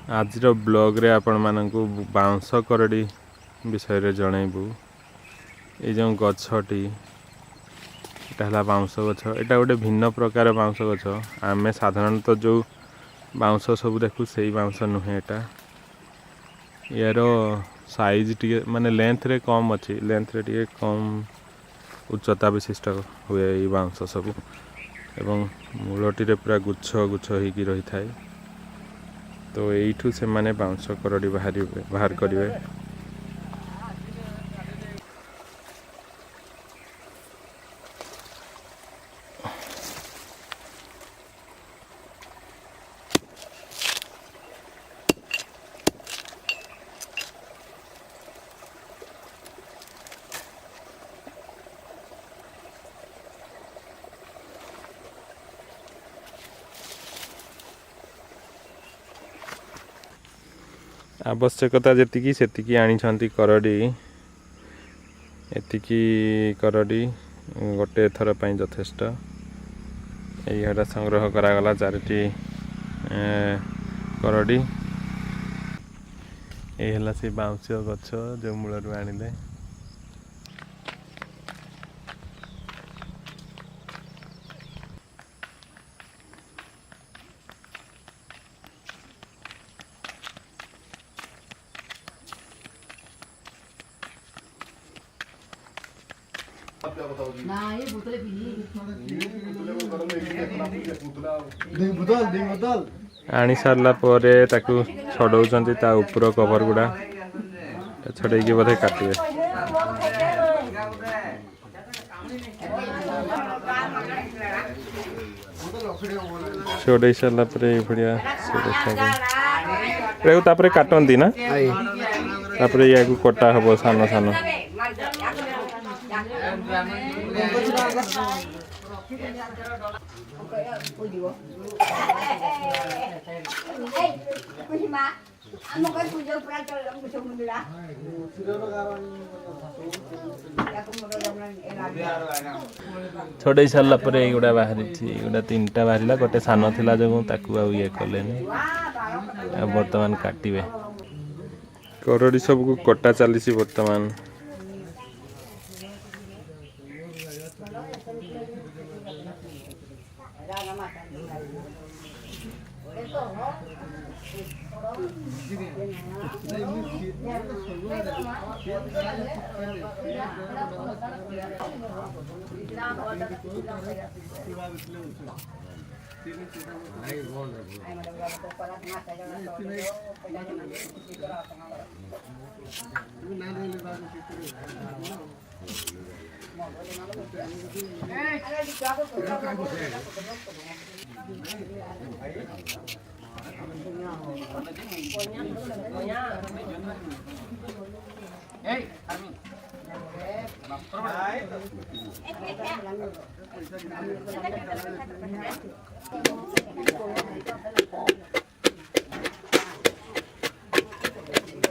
आज ब्लॉग रे आपण मानकु बाउंस करडी विषय रे जणैबु। ये जो गछटी एटा बाउंस गछ, एटा गोटे भिन्न प्रकार बाउंस गछ। आमे साधारणतः जो बाउंस सब देखु से बाउंस नुहे। एटा यार साइज टी माने लेंथ रे कम अच्छी, लेंथ रे टी कम उच्चता विशिष्ट हुए ये बाउंस सब एवं मूलटी रे पूरा गुच्छ गुच्छ होगी रही थाए। तो यू से माने बाउंस करडी बाहर करेंगे। आवश्यकता जी से आनी करडी, एतिकी करडी गोटे थर पर यथेष्ट। यहीटा संग्रह करागला 4टी करडी। ये से बाउंस गछ जो मूलर आनिले। आनी सारला परे ताकू छड़ौचंती ता ऊपर कवर गुडा छड़े की बोधे काटिबे। छड़े सारला परे बढ़िया से देखा तापरे काटंती ना, तापरे या कटा हबो सानो सानो। छड़े सारा पर युवा बाहरी युवा 3टा बाहर गोटे सान थिला जो ताकू ये कले बर्तमान काटिबे। करडी सब को कटा चली बर्तमान।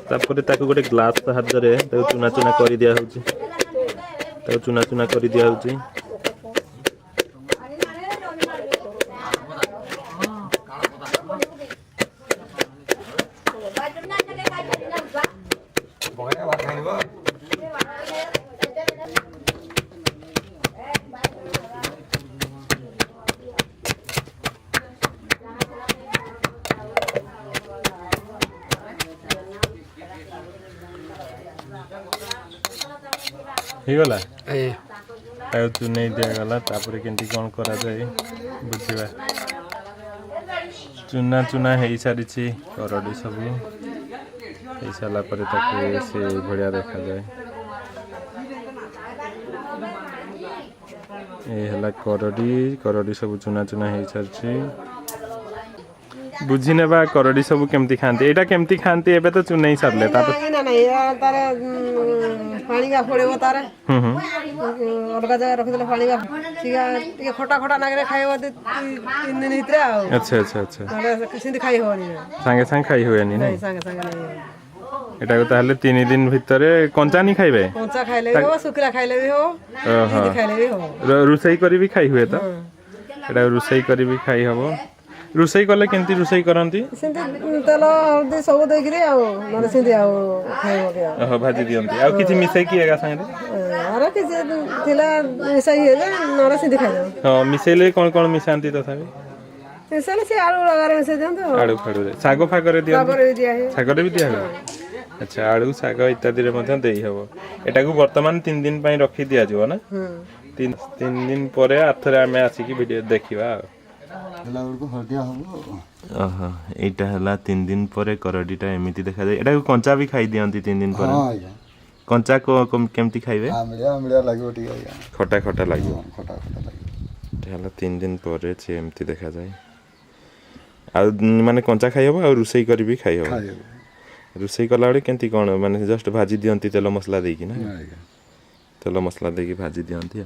तापर ताको गोटे ग्लास साहाଯ୍य रे चुना चुना कर दिया होची, चुना चुना कर दिया होची। गला चुनाई दिगला केमती कौन करा जाए बुझा। चुना चुना हो सारी करडी सब हो सारा से भाया देखा जाए। ये करडी करडी सब चुना चुना हो सारी बुझी नेबा। करडी सब केमती खाती, एटा केमती खाती एबे तो चुनाई सारले पानी का फोड़े तारे अलग जगह रखी देले पानी का ठीक खटा खटा नागरे खाइबो 3 दिन हितरे। अच्छा अच्छा अच्छा किसी खाई होनी संगे संगे खाई होनी नहीं संगे संगे नहीं। एटा को ताहले 3 दिन भितरे कंचा नहीं खाइबे, कंचा खाइले भी हो सुखला खाइले भी हो सीधी खाइले भी हो रुसई करी भी खाई हुए तो एटा रुसई करी भी खाई हबो। रोसई कले केमती रोसई करंती सेमती तेल हल्दी सब देकरी आने सेमती खाइब भाजी दियंती आ किछि मिसै की एगा संगे अरे किसी थिला मिसाई है जे नारा सेमती खाइब हां मिसैले कोन मिसांती तथापि मिसाले से आलू लगारे मिसाई दियंत आलू फाड़ू रे सागो फागरे दियंती सागर भी दिया है सागरे भी दिया हो अच्छा आलू साग इत्यादि रे मध्ये देई हबो एटा को वर्तमान 3 दिन पई रखी दिया जो ना 3 दिन परे आथरे आमे आसी की वीडियो देखिबा ओहो एटा हला 3 दिन परे करडीटा एमिति देखा जाय एटा को कंचा भी खाई दियंती 3 दिन परे हां कंचा को केमती खाइबे आमलिया लागो ठीक है खटा खटा लागो खटा लागो एटा 3 दिन परे छे एमिति देखा जाय आ माने कंचा खाइ हबो आ रुसई करी भी खाइ हबो रुसई कला बेले केंती कोन माने जस्ट भाजी दियंती तेल मसला देकी ना तेल मसला देकी भाजी दियंती